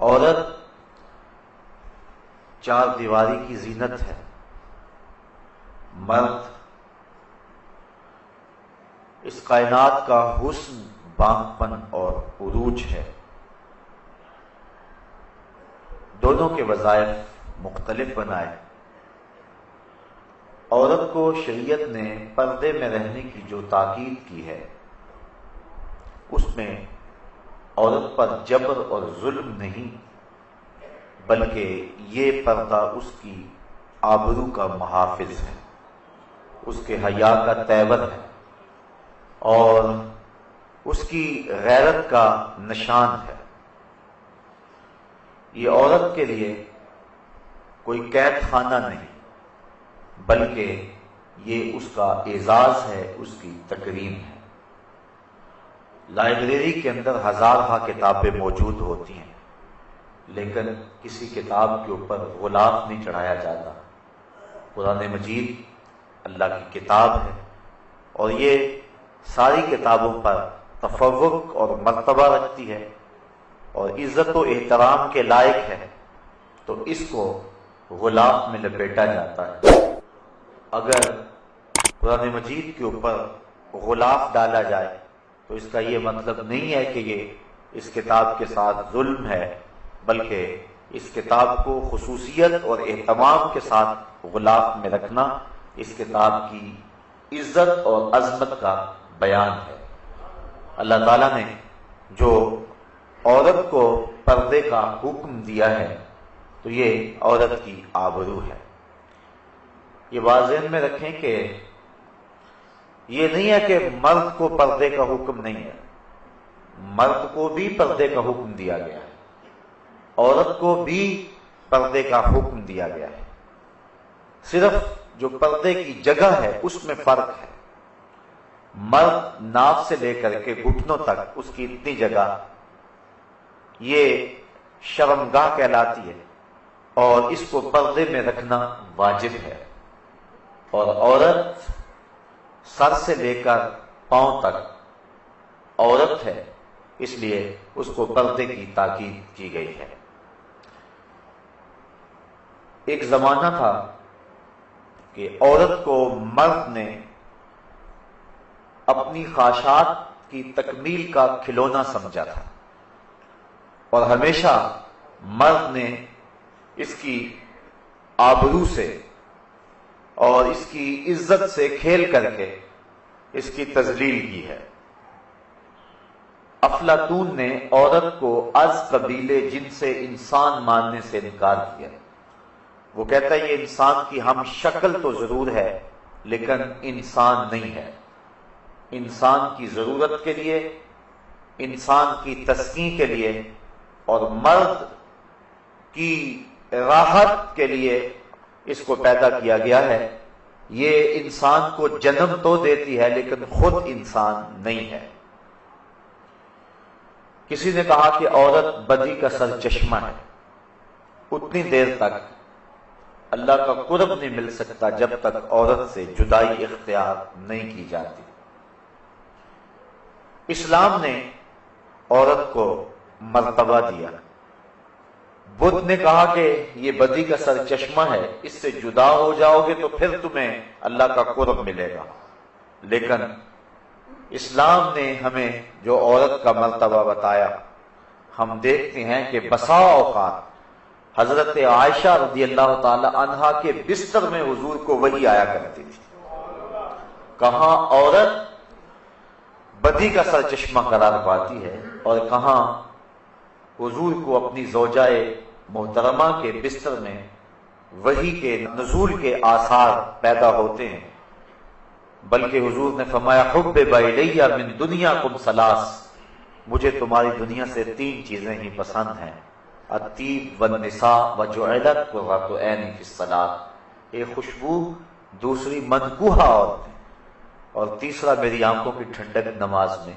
عورت چار دیواری کی زینت ہے، مرد اس کائنات کا حسن، بانگ پن اور عروج ہے۔ دونوں کے وظائف مختلف بنائے۔ عورت کو شریعت نے پردے میں رہنے کی جو تاکید کی ہے، اس میں عورت پر جبر اور ظلم نہیں، بلکہ یہ پردہ اس کی آبرو کا محافظ ہے، اس کے حیا کا تیور ہے اور اس کی غیرت کا نشان ہے۔ یہ عورت کے لیے کوئی قید خانہ نہیں، بلکہ یہ اس کا اعزاز ہے، اس کی تکریم ہے۔ لائبریری کے اندر ہزارہا کتابیں موجود ہوتی ہیں، لیکن کسی کتاب کے اوپر غلاف نہیں چڑھایا جاتا۔ قرآن مجید اللہ کی کتاب ہے اور یہ ساری کتابوں پر تفوق اور مرتبہ رکھتی ہے اور عزت و احترام کے لائق ہے، تو اس کو غلاف میں لپیٹا جاتا ہے۔ اگر قرآن مجید کے اوپر غلاف ڈالا جائے تو اس کا یہ مطلب نہیں ہے کہ یہ اس کتاب کے ساتھ ظلم ہے، بلکہ اس کتاب کو خصوصیت اور اہتمام کے ساتھ غلاف میں رکھنا اس کتاب کی عزت اور عظمت کا بیان ہے۔ اللہ تعالیٰ نے جو عورت کو پردے کا حکم دیا ہے تو یہ عورت کی آبرو ہے۔ یہ بات ذہن میں رکھیں کہ یہ نہیں ہے کہ مرد کو پردے کا حکم نہیں ہے، مرد کو بھی پردے کا حکم دیا گیا ہے، عورت کو بھی پردے کا حکم دیا گیا ہے، صرف جو پردے کی جگہ ہے اس میں فرق ہے۔ مرد ناف سے لے کر کے گھٹنوں تک اس کی اتنی جگہ یہ شرمگاہ کہلاتی ہے اور اس کو پردے میں رکھنا واجب ہے، اور عورت سر سے لے کر پاؤں تک عورت ہے، اس لیے اس کو پردے کی تاکید کی گئی ہے۔ ایک زمانہ تھا کہ عورت کو مرد نے اپنی خواہشات کی تکمیل کا کھلونا سمجھا تھا اور ہمیشہ مرد نے اس کی آبرو سے اور اس کی عزت سے کھیل کر کے اس کی تذلیل کی ہے۔ افلاطون نے عورت کو از قبیلے جن سے انسان ماننے سے انکار کیا۔ وہ کہتا ہے یہ انسان کی ہم شکل تو ضرور ہے لیکن انسان نہیں ہے۔ انسان کی ضرورت کے لیے، انسان کی تسکین کے لیے اور مرد کی راحت کے لیے اس کو پیدا کیا گیا ہے۔ یہ انسان کو جنم تو دیتی ہے لیکن خود انسان نہیں ہے۔ کسی نے کہا کہ عورت بدی کا سرچشمہ ہے، اتنی دیر تک اللہ کا قرب نہیں مل سکتا جب تک عورت سے جدائی اختیار نہیں کی جاتی۔ اسلام نے عورت کو مرتبہ دیا۔ بدھ نے کہا کہ یہ بدی کا سرچشمہ ہے، اس سے جدا ہو جاؤ گے تو پھر تمہیں اللہ کا قرب ملے گا، لیکن اسلام نے ہمیں جو عورت کا مرتبہ بتایا، ہم دیکھتے ہیں کہ بسا اوقات حضرت عائشہ رضی اللہ تعالی عنہا کے بستر میں حضور کو وحی آیا کرتی تھی۔ کہاں عورت بدی کا سرچشمہ قرار پاتی ہے اور کہاں حضور کو اپنی زوجہ محترمہ کے بستر میں وحی کے نزول کے آثار پیدا ہوتے ہیں۔ بلکہ حضور نے فرمایا حبب الیہ من دنیاکم ثلاث، مجھے تمہاری دنیا سے تین چیزیں ہی پسند ہیں، الطیب والنساء وجعلت قرۃ عینی فی الصلاۃ، ایک خوشبو، دوسری منکوحہ عورتیں، اور تیسرا میری آنکھوں کی ٹھنڈک نماز میں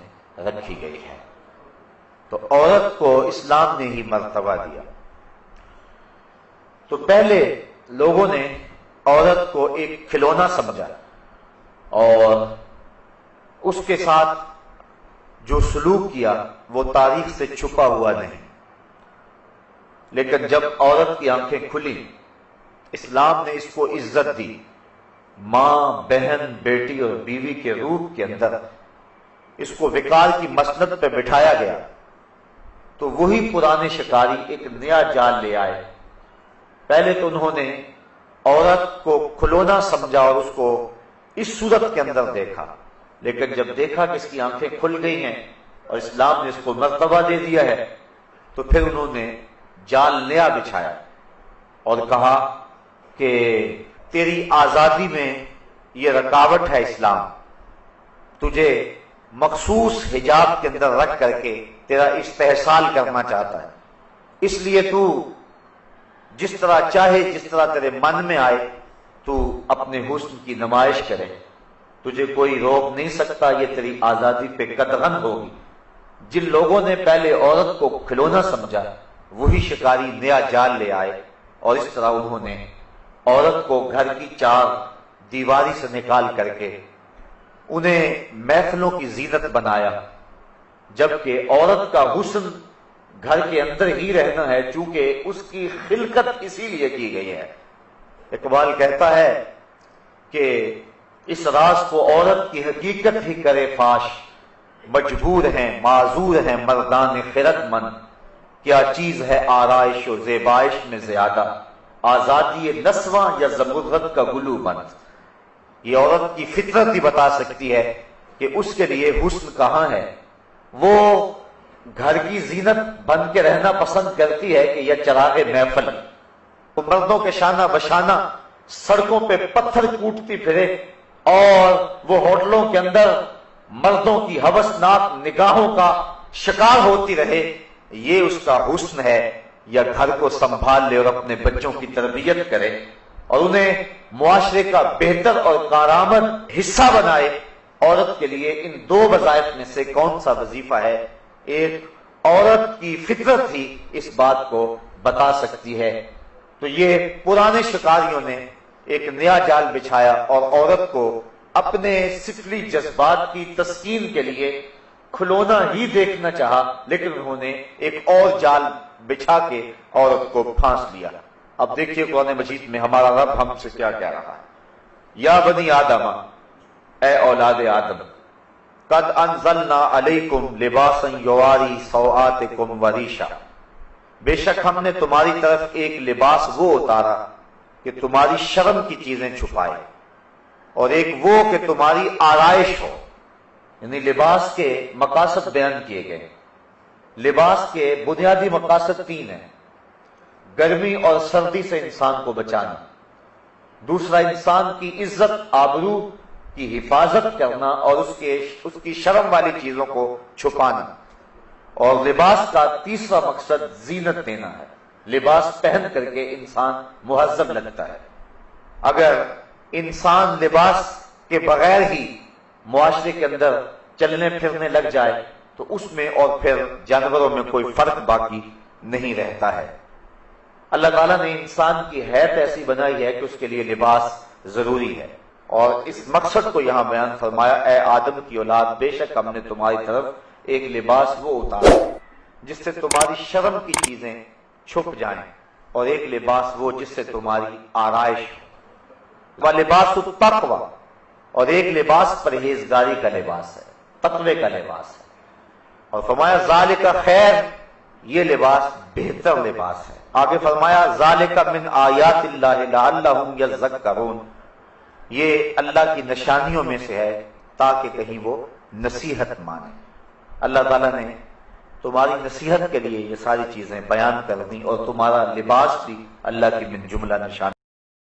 رکھی گئی ہے۔ تو عورت کو اسلام نے ہی مرتبہ دیا۔ تو پہلے لوگوں نے عورت کو ایک کھلونا سمجھا اور اس کے ساتھ جو سلوک کیا وہ تاریخ سے چھپا ہوا نہیں۔ لیکن جب عورت کی آنکھیں کھلی، اسلام نے اس کو عزت دی، ماں، بہن، بیٹی اور بیوی کے روپ کے اندر اس کو وقار کی مسند پہ بٹھایا گیا، تو وہی پرانے شکاری ایک نیا جال لے آئے۔ پہلے تو انہوں نے عورت کو کھلونا سمجھا اور اس کو اس صورت کے اندر دیکھا، لیکن جب دیکھا کہ اس کی آنکھیں کھل گئی ہیں اور اسلام نے اس کو مرتبہ دے دیا ہے، تو پھر انہوں نے جال نیا بچھایا اور کہا کہ تیری آزادی میں یہ رکاوٹ ہے اسلام، تجھے مخصوص حجاب کے اندر رکھ کر کے تیرا استحصال کرنا چاہتا ہے، اس لیے تو جس طرح چاہے، جس طرح تیرے من میں آئے تو اپنے حسن کی نمائش کرے، تجھے کوئی روک نہیں سکتا، یہ تیری آزادی پہ قدغن ہوگی۔ جن لوگوں نے پہلے عورت کو کھلونا سمجھا، وہی شکاری نیا جال لے آئے، اور اس طرح انہوں نے عورت کو گھر کی چار دیواری سے نکال کر کے انہیں محفلوں کی زینت بنایا، جبکہ عورت کا حسن گھر کے اندر ہی رہنا ہے، چونکہ اس کی خلقت اسی لیے کی گئی ہے۔ اقبال کہتا ہے کہ اس راز کو عورت کی حقیقت ہی کرے فاش، مجبور ہیں معذور ہیں مردان خرد مند، کیا چیز ہے آرائش و زیبائش میں زیادہ، آزادی نسواں یا زمرد کا گلو بند۔ یہ عورت کی فطرت ہی بتا سکتی ہے کہ اس کے لیے حسن کہاں ہے۔ وہ گھر کی زینت بن کے رہنا پسند کرتی ہے کہ یہ چراغ محفل، وہ مردوں کے شانہ بشانہ سڑکوں پہ پتھر کوٹتی پھرے اور وہ ہوٹلوں کے اندر مردوں کی ہوسناک نگاہوں کا شکار ہوتی رہے، یہ اس کا حسن ہے، یا گھر کو سنبھال لے اور اپنے بچوں کی تربیت کرے اور انہیں معاشرے کا بہتر اور کارآمد حصہ بنائے۔ عورت کے لیے ان دو وظائف میں سے کون سا وظیفہ ہے؟ ایک عورت کی فطرت ہی اس بات کو بتا سکتی ہے۔ تو یہ پرانے شکاریوں نے ایک نیا جال بچھایا اور عورت کو اپنے سفلی جذبات کی تسکین کے لیے کھلونا ہی دیکھنا چاہا، لیکن انہوں نے ایک اور جال بچھا کے عورت کو پھانس لیا۔ اب دیکھیے قرآن مجید میں ہمارا رب ہم سے کیا کہہ رہا ہے۔ یا بنی آدم، اے اولاد آدم، قد انزلنا علیکم لباسا یواری سوآتکم وریشا، بے شک ہم نے تمہاری طرف ایک لباس وہ اتارا کہ تمہاری شرم کی چیزیں چھپائے، اور ایک وہ کہ تمہاری آرائش ہو۔ یعنی لباس کے مقاصد بیان کیے گئے۔ لباس کے بنیادی مقاصد تین ہیں: گرمی اور سردی سے انسان کو بچانا، دوسرا انسان کی عزت آبرو کی حفاظت کرنا اور اس کی شرم والی چیزوں کو چھپانا، اور لباس کا تیسرا مقصد زینت دینا ہے۔ لباس پہن کر کے انسان مہذب لگتا ہے۔ اگر انسان لباس کے بغیر ہی معاشرے کے اندر چلنے پھرنے لگ جائے تو اس میں اور پھر جانوروں میں کوئی فرق باقی نہیں رہتا ہے۔ اللہ تعالیٰ نے انسان کی حیت ایسی بنائی ہے کہ اس کے لیے لباس ضروری ہے، اور اس مقصد کو یہاں بیان فرمایا، اے آدم کی اولاد، بے شک ہم نے تمہاری طرف ایک لباس وہ اتارا جس سے تمہاری شرم کی چیزیں چھپ جائیں، اور ایک لباس وہ جس سے تمہاری آرائش ہو۔ وَلِبَاسُ التَّقْوَىٰ، اور ایک لباس پرہیزگاری کا لباس ہے، تقوی کا لباس ہے، اور فرمایا ذالک خیر، یہ لباس بہتر لباس ہے۔ آگے فرمایا ذالک من آیات اللہ لعلہم یذکرون، یہ اللہ کی نشانیوں میں سے ہے تاکہ کہیں وہ نصیحت مانے۔ اللہ تعالیٰ نے تمہاری نصیحت کے لیے یہ ساری چیزیں بیان کر دی، اور تمہارا لباس بھی اللہ کی من جملہ نشان